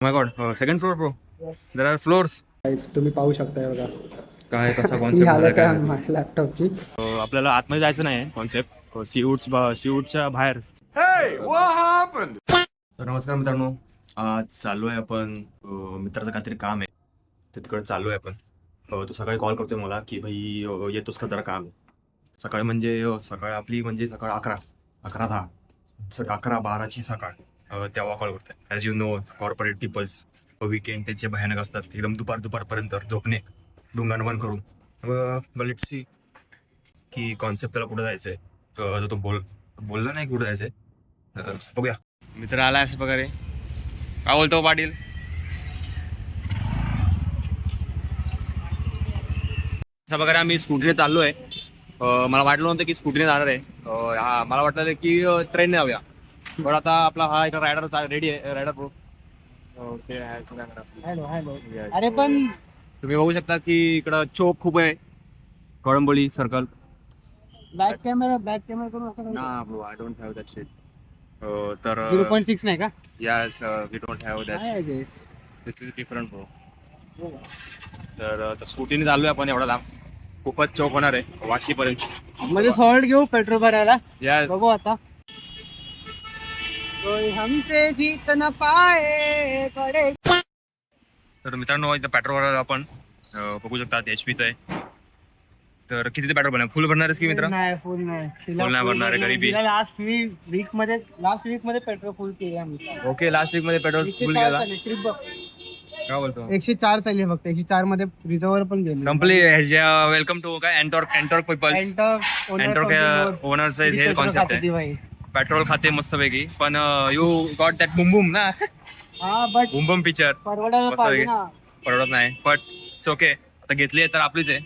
My god, second floor bro. There are floors. तुम्ही पाहू शकताय बघा काय कसा ही कॉन्सेप्ट झाला हालत काय आहे माहिती. माझ्या लॅपटॉपची. आपल्याला आतमध्ये जायचं नाही कॉन्सेप्ट सीवूडच्या बाहेर. तर नमस्कार मित्रांनो, आज चालू आहे आपण मित्राचं काहीतरी काम आहे ते तिकडे चालू आहे आपण. तो सकाळी कॉल करतोय मला की भाई येतोस का जरा काम. सकाळी म्हणजे सकाळ आपली म्हणजे सकाळ 11:10 11-12ची सकाळ. तेव्हा कॉल करतोय. As you know corporate peoples weekend त्यांचे भयानक असतात, एकदम दुपारपर्यंत झोपणे डुंगाण बंद करून. लेट्स सी की कॉन्सेप्ट त्याला कुठं जायचंय. तो बोलला नाही कुठं जायचंय. बघूया. मित्र आला अशा प्रकारे. काय बोलतो पाटील. अशा प्रकारे आम्ही स्कूटीने चाललो आहे. मला वाटलं नव्हतं की स्कूटीने जाणार आहे. मला वाटलं की ट्रेनने जाऊया. पण आता आपला हा एक रायडर रेडी आहे. Rider pro. Hello hello. अरे पण तुम्ही बघू शकता की इकडं चोक खूप आहे. कळंबोली सर्कल. बॅक कॅमेरा करून असं ना bro, I don't have that shit. तर 0.6 नाही का? Yes, we don't have that I shit. Guess. This is different bro. तर स्कूटीने चालू आहे आपण एवढा लांब. खूपच चौक होणार आहे वाशीपर्यंत. मध्ये सॉल्ट घेऊ पेट्रोल भरायला. यस. बघू आता. कोई हमसे जीत न पाए बड़े. तर मित्रांनो, इथं पेट्रोल भरायला आपण बघू शकता HP आहे. तर कितीचं पेट्रोल भरणार? फुल भरणार आहेस की मित्र? नाही फुल नाही. Full नाही भरणार आहे, गरीबी. लास्ट वीक मध्ये पेट्रोल फुल केले आम्ही. ओके, लास्ट वीक मध्ये पेट्रोल फुल गेला. ट्रिप काय बोलतो? 104 चालली फक्त. 104 मध्ये रिझर्वर पण गेली. संपली. वेलकम टू काय एन्टॉर्क पीपल्स. एन्टॉर्क ओनर्स हे कॉन्सेप्ट आहे. पेट्रोल खाते मस्तपैकी, पण यू गॉट दॅट बुम ना. हा बट बुम पिक्चर परवडायला पाहिजे ना. परवडत नाही, बट इट्स ओके. आता घेतली आहे तर आपलीच आहे.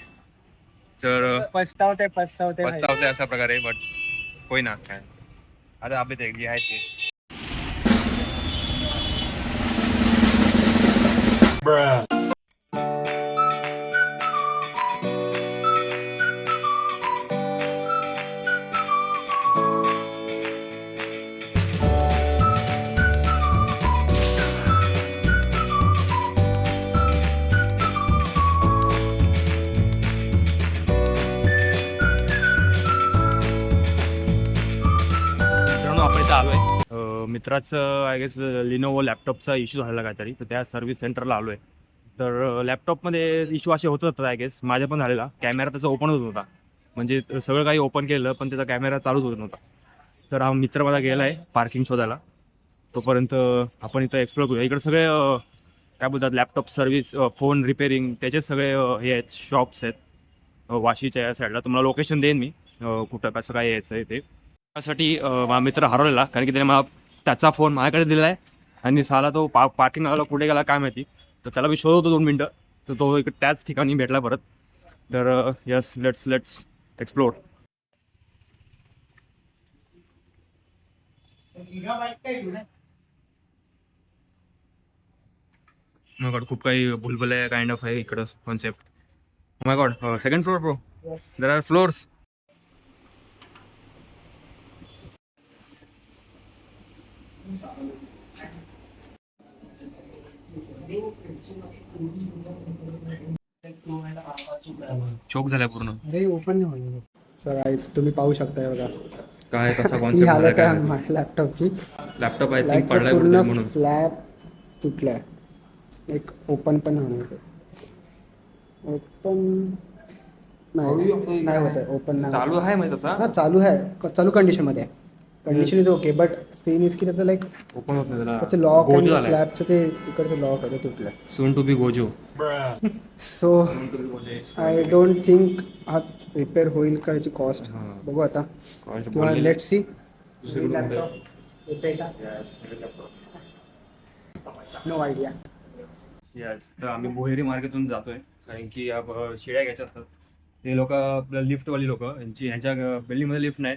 तर पस्तावते अशा प्रकारे, बट होई ना काय. अरे आपलीच आहे जी आहे ती. आपण इथं आलो आहे. मित्राचं आय गेस लिनोवो लॅपटॉपचा इश्यू झालेला काहीतरी, तर त्या सर्व्हिस सेंटरला आलो आहे. तर लॅपटॉपमध्ये इश्यू असे होत होतात आय गेस. माझ्या पण झालेला. कॅमेरा त्याचा ओपन होत नव्हता. म्हणजे सगळं काही ओपन केलं पण त्याचा कॅमेरा चालूच होत नव्हता. तर हा मित्र माझा गेला आहे पार्किंग शोधायला. तोपर्यंत आपण इथं एक्सप्लोर करूया. इकडे सगळे काय बोलतात लॅपटॉप सर्व्हिस, फोन रिपेअरिंग त्याचेच सगळे हे आहेत, शॉप्स आहेत. वाशीच्या या साईडला तुम्हाला लोकेशन देईन मी, कुठं कसं काय यायचं आहे ते. त्यासाठी माझा मित्र हरवलेला, कारण की त्याने मला त्याचा फोन माझ्याकडे दिला आहे आणि साला तो पार्किंग आला कुठे गेला काय माहिती. तर त्याला मी शोधतो 2 मिनटं, तर तो इकडे त्याच ठिकाणी भेटला परत. तर yes, let's explore. My god, खूप काही भुलभुलैया काइंड ऑफ आहे इकडं concept. My god, second floor bro. There are floors. Choke झाल्या पूर्ण. अरे ओपन नाही होईल. सर गाईज तुम्ही पाहू शकताय बघा काय कसा ही कॉन्सेप्ट झाला हालत काय आहे माहिती. माझ्या लॅपटॉपची. लॅपटॉप आय थिंक लाईटचा पडलाय पूर्ण कुठे म्हणून. फ्लॅप तुटलाय. एक ओपन पण होणार. ओपन नाही होत आहे. ओपन नाही चालू आहे माहिती तसा. हा चालू आहे. चालू कंडिशनमध्ये आहे. Condition is okay, but scene is की त्याचं लाईक ओपन होत नाही त्याचं त्याला. लॉक आणि गोजो झालाय. फ्लॅपचं ते इकडचं लॉक आहे ते तुटलं. Soon to be Gojo. So I don't think हा रिपेअर होईल का. याची कॉस्ट बघू आता किंवा let's see. No idea. Yes, तर आम्ही भोहेरी मार्केटून जातोय, कारण की शिड्या घ्यायच्या असतात. ते लोक लिफ्टवाली लोक ह्यांच्या बिल्डिंगमध्ये लिफ्ट नाही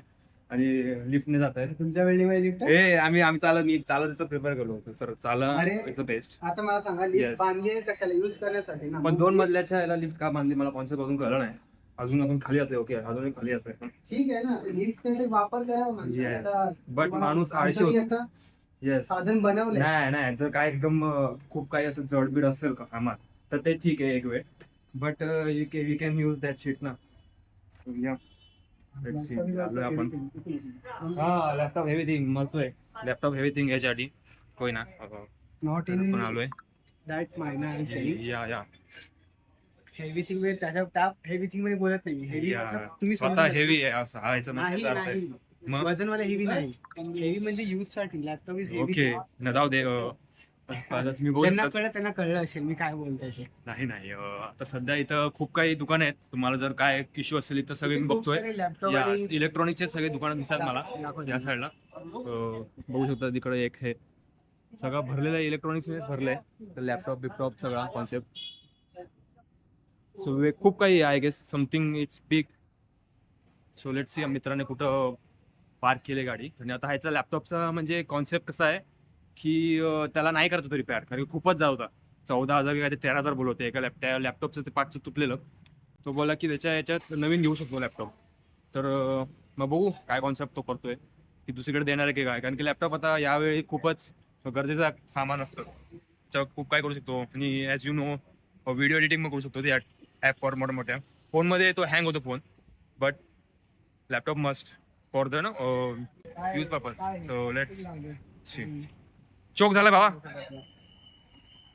आणि लिफ्टने जात आहेत. तुमच्या बिल्डिंगमध्ये लिफ्ट आम्ही मी चालत प्रिपेअर केलो होतो. तर चालत बेस्ट. आता मला सांगा लिफ्ट बांधली आहे कशाला, यूज करण्यासाठी ना. पण 2 मजल्याच्या याला लिफ्ट का बांधली मला कॉन्सेप्ट अजून कळलं नाही. अजून आपण खाली जातोय. ओके, अजून खाली जातोय. ठीक आहे ना, लिफ्ट वापर करावा माणसाने. Yes. आता But माणूस आळशी होतो. येस. साधन बनवलंय. नाही नाही, जर काय एकदम खूप काही असं जडबीड असेल का सामान, तर ते ठीक आहे एक वेळ, but we can use that sheet ना. So yeah let's see. आलोय आपण. हा, लॅपटॉप एव्हरीथिंग मरतोय. लॅपटॉप एव्हरीथिंग याच्यासाठी होय ना. नॉट तर इन आपण आलोय. दॅट मायना आय सेइंग. या हेवी थिंग मध्ये त्याच्या त्या हेवी थिंग मध्ये बोलत नाही. हेवी तुम्ही स्वतः हेवी आहे असं हायचं नाही म्हणजे अर्थ आहे. नाही. मग वजनवाला हेवी नाही. हेवी म्हणजे यूज साठी. Laptop is heavy. ओके न जाऊ दे. मी बोलू ज्यांना शकतात. कळलं त्यांना कळलं असेल मी काय बोलतोय ते. नाही नाही, आता सध्या इथं खूप काही दुकान आहेत. तुम्हाला जर काय इश्यू असेल इथं सगळे मी बघतोय. लॅपटॉप या आणि इलेक्ट्रॉनिकचे सगळे दुकानं दिसतात मला दाखव या साईडला. बघू शकता तिकडे एक हे सगळं भरलेलं आहे, इलेक्ट्रॉनिक्स भरलंय. लॅपटॉप बिपटॉप सगळा कॉन्सेप्ट. सो खूप काही I guess something it's big. So let's see मित्राने कुठं पार्क केली गाडी. आणि आता ह्याचा लॅपटॉपचा म्हणजे कॉन्सेप्ट कसा आहे की त्याला नाही करत होतं रिपेअर, कारण की खूपच जात होता. 14,000 काय ते 13,000 बोलवते एका लॅपटॉपचं ते पार्टचं तुटलेलं. तो बोला की याच्यात नवीन घेऊ शकतो लॅपटॉप. तर मग बघू काय कॉन्सेप्ट तो करतोय, की दुसरीकडे देणार आहे की काय, कारण की लॅपटॉप आता यावेळी खूपच गरजेचं सामान असतं. त्याच्यावर खूप काय करू शकतो आणि as you no video editing मग करू शकतो त्या ॲपवर. मोठ्या फोनमध्ये तो हँग होतो phone, but laptop must for the use purpose. So let's see. Choke झालाय बाबा,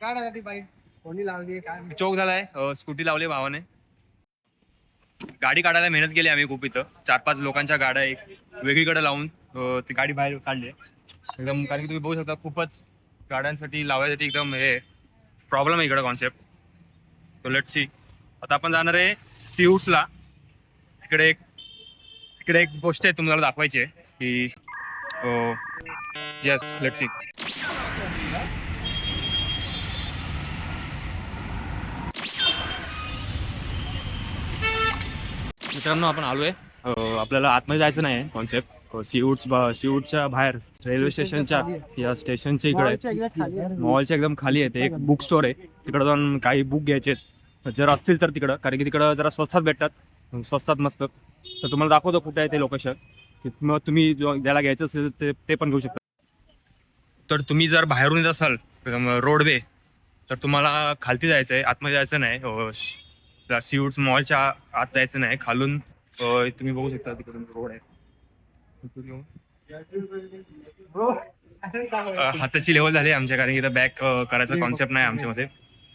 काय नाही ती बाईक कोणी लावली काय माहिती. चोक झालाय. स्कूटी लावली भावाने. गाडी काढायला मेहनत केली आम्ही खूप. इथं 4-5 लोकांच्या गाड्या एक वेगळीकडे लावून ती गाडी बाहेर काढली एकदम, कारण की तुम्ही बघू शकता खूपच गाड्यांसाठी लावायसाठी एकदम हे प्रॉब्लेम आहे इकडे कॉन्सेप्ट. So let's C. आता आपण जाणार आहे सीऊट्सला. तिकडे एक गोष्ट आहे तुम्हाला दाखवायची आहे की येस लेट्स सी. मित्रांनो आपण आलोय. आपल्याला आतमध्ये जायचं नाही कॉन्सेप्ट. सीऊटच्या बाहेर रेल्वे स्टेशनच्या या स्टेशनच्या इकडे मॉलच्या एकदम खाली आहे ते एक बुक स्टोर आहे. तिकडे जाऊन काही बुक घ्यायचे आहेत जर असतील तर तिकडं, कारण की तिकडं जरा स्वस्तात भेटतात. स्वस्तात मस्त. तर तुम्हाला दाखवतो कुठे आहे ते लोकेशन. मग तुम्ही ज्याला घ्यायचं असेल ते पण घेऊ शकता. तर तुम्ही जर बाहेरून येत असाल रोडवे, तर तुम्हाला खालती जायचं आहे, आतमध्ये जायचं नाही. सीऊट्स मॉलच्या आत जायचं नाही. खालून तुम्ही बघू शकता तिकडून रोड आहे. हाताची लेवल झाली आमच्या, कारण की इथं बॅक करायचा कॉन्सेप्ट नाही आमच्यामध्ये.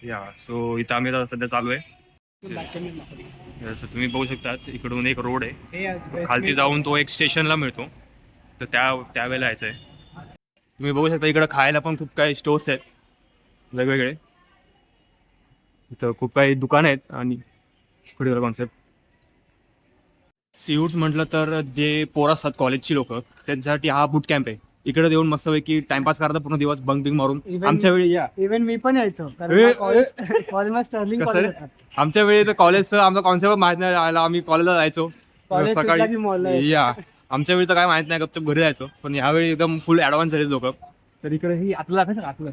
या सो इथं आम्ही आता सध्या चालू आहे. जसं तुम्ही बघू शकता इकडून एक रोड आहे, खालती जाऊन तो एक स्टेशनला मिळतो. तर त्यावेळेला यायचं आहे. तुम्ही बघू शकता इकडं खायला पण खूप काही स्टोर्स आहेत वेगवेगळे. इथं खूप काही दुकान आहेत आणि पुढे कॉन्सेप्ट. सीऊट्स म्हटलं तर जे पोरं असतात कॉलेजची लोक, त्यांच्यासाठी हा बूट कॅम्प आहे. इकडे येऊन मस्तपैकी टाइमपास करता पूर्ण दिवस बंक बिंक मारून. आमच्या वेळी या इव्हन मी पण यायचो कॉलेजला स्टर्लिंग कसं रे? आमच्या वेळी तर कॉलेजचं आमचा कॉन्सेप्ट माहित नाही आला. आम्ही कॉलेजला जायचो सकाळी. या आमच्या वेळी तर काय माहित नाही, गपचूप घरी जायचो. पण यावेळी एकदम फुल ऍडव्हान्स झाले लोक. तर इकडे ही आतलं दाखवायचं आतलं.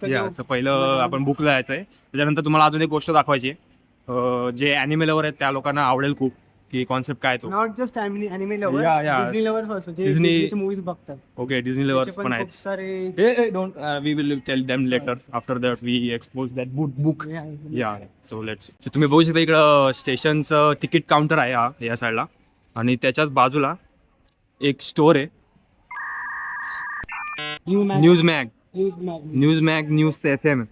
या असं पहिलं आपण बुकला जायचंय. त्याच्यानंतर तुम्हाला अजून एक गोष्ट दाखवायची आहे. जे अॅनिमे लवर आहेत त्या लोकांना आवडेल खूप, की कॉन्सेप्ट काय तो. Not just anime lover, Disney lovers also, जे Disney- डिझनीचे मूवीज बघतात. ओके डिझनी लवर्स पण आहेत. खूप सारे don't we will tell them later after that we expose that book. Yeah so let's. तुम्ही बघू शकता इकडं स्टेशनचं तिकीट काउंटर आहे या साईडला, आणि त्याच्याच बाजूला एक स्टोर आहे न्यूज मॅग न्यूज FM.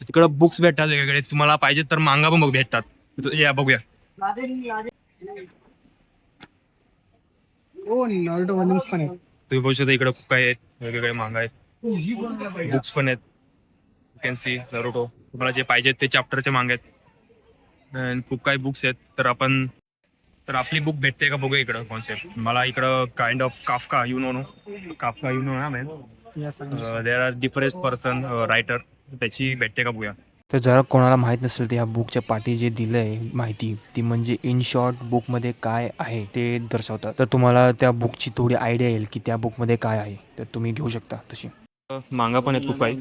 तिकडं बुक्स भेटतात वेगवेगळे. तुम्हाला पाहिजे तर मांगा पण भेटतात. या बघूया. नारुतो व्हॉल्यूम्स पण आहेत. तुम्ही बघू शकता इकडे खूप काही आहेत, वेगवेगळे मांगा आहेत, बुक्स पण आहेत. You can C Naruto. तुम्हाला जे पाहिजे ते चॅप्टरचे मांगे आहेत. आणि खूप काही बुक्स आहेत. तर आपली बुक भेटते का बघूया इकडं कॉन्सेप्ट. मला इकडं kind of Kafka you know ना man. There are depress person writer, त्याची भेटते का बघूया. तर जरा कोणाला माहीत नसेल तर ह्या बुकच्या पाठी जे दिलं आहे माहिती, ती म्हणजे इन शॉर्ट बुकमध्ये काय आहे ते दर्शवतात. तर तुम्हाला त्या बुकची थोडी आयडिया येईल की त्या बुकमध्ये काय आहे, तर तुम्ही घेऊ शकता तशी. मांगा पण आहेत खूप काही.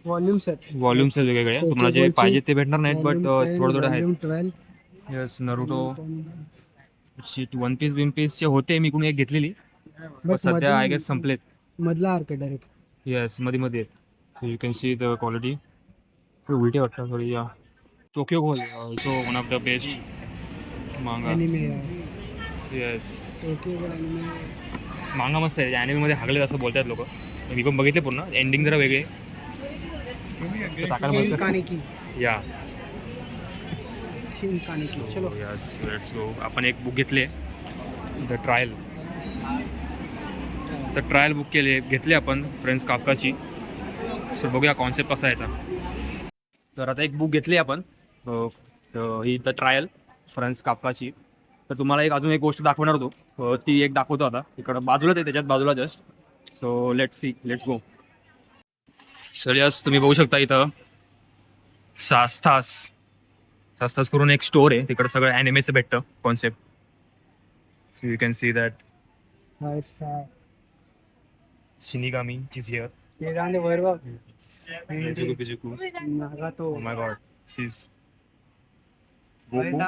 व्हॉल्यूम्स आहेत. व्हॉल्यूम्स आहेत वेगवेगळे. तुम्हाला जे पाहिजे ते भेटणार नाहीत, बट थोडे आहेत. 12. Yes Naruto. वन पीसचे होते, मी कोणी एक घेतलेली, पण सध्या आय गेस संपलेत. मधला आर्क डायरेक्ट. येस मध्ये you can see the quality. उलटी वाटतं थोडी. या Tokyo ghoul also one of the best manga. Anime yes okay anime. Manga मस्त आहे. ॲनिमेमध्ये हागले असं बोलतात लोक. मी पण बघितले पूर्ण. एंडिंग जरा वेगळे खेल कानेकी. या खेल कानेकी. चलो यस लेट्स गो. आपण एक बुक घेतले द ट्रायल. तर ट्रायल बुक घेतली आपण फ्रेंड्स काफकाची. सर बघूया कॉन्सेप्ट कसा याचा. तर आता एक बुक घेतली आपण ही द ट्रायल फ्रेंड्स काफकाची. तर तुम्हाला अजून एक गोष्ट दाखवणार होतो. ती एक दाखवतो आता. इकडं बाजूलाच आहे, त्याच्यात बाजूला just. So let's go. Sir yes तुम्ही बघू शकता इथं सास्तास करून एक स्टोर आहे. तिकडं सगळं ॲनिमेचं भेटतं concept. So you can see that shinigami is here. ते जाणे वर बघ. Nezuko. नागातो. Oh my god. This is Goku.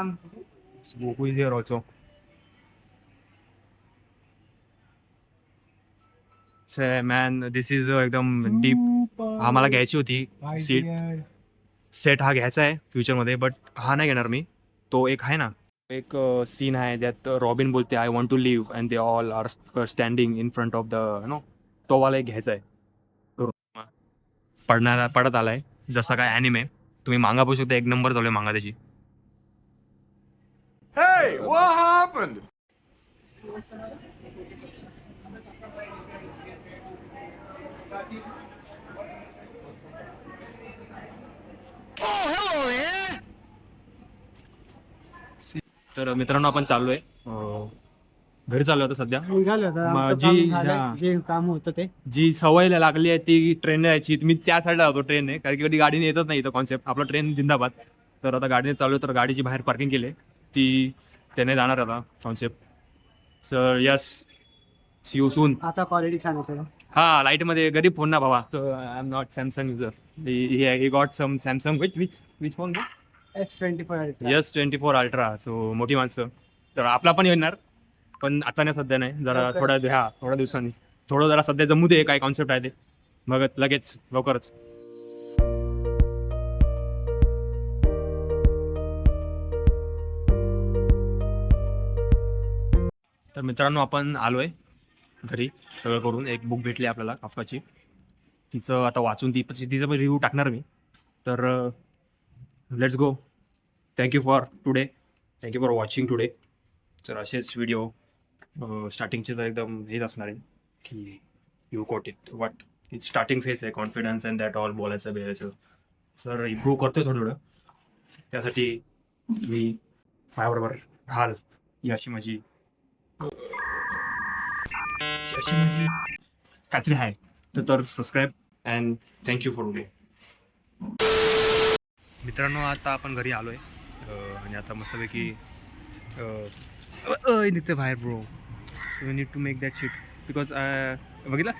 Goku is here also. So man, this is एकदम डीप. हा मला घ्यायची होती सेट. हा घ्यायचा आहे फ्युचरमध्ये, बट हा नाही घेणार मी. तो एक आहे ना, एक सीन आहे ज्यात रॉबिन बोलते I want to live and they all are standing in front of the तो वाला एक घ्यायचा आहे. पडत आलाय जसा काय ॲनिमे. तुम्ही मांगा बघू शकता. एक नंबर चालू आहे मांगा त्याची. Hey, what happened? तर मित्रांनो आपण चाललो आहे घरी चाललो आता सध्या. निघालो आता. आमचं माझी- काम झालं. हा. जे काम होतं ते. जी सवय लागली आहे ती ट्रेनने यायची. मी त्या साईडला होतो ट्रेनने, कारण की कधी गाडीने येतच नाही इथं कॉन्सेप्ट. आपला ट्रेन जिंदाबाद. तर आता गाडीने चालू तर गाडीची बाहेर पार्किंग केली ती त्याने जाणार आता concept. Sir yes see you soon. आता क्वालिटी छान होते. हा लाईटमध्ये गरीब फोन ना बाबा. I am not Samsung user. He got some Samsung which phone. S24. Yes 24 ultra. So मोठी माणसं. तर आपला पण येणार, पण आता नाही, सध्या नाही. जरा थोड्या दिवसांनी थोडं जरा सध्या जमू दे काय कॉन्सेप्ट आहे ते. मग लगेच लवकरच. तर मित्रांनो आपण आलोय घरी सगळं करून. एक बुक भेटली आपल्याला काफकाची. तिचं आता वाचून तिचं पण रिव्ह्यू टाकणार मी. तर let's go. Thank you for today. Thank you for watching today. तर असेच व्हिडिओ स्टार्टिंगचे तर एकदम हेच असणार आहे की you quote it it's starting phase आहे. कॉन्फिडन्स अँड दॅट ऑल बोलायचं बेरायचं. सर इम्प्रूव्ह करतोय थोडं. त्यासाठी मी माझ्याबरोबर राहाल ही अशी माझी काहीतरी आहे. तर subscribe and thank you for today. मित्रांनो आता आपण घरी आलोय आणि आता मस्तपैकी निघते बाहेर bro. So we need to make that shit because बघितलं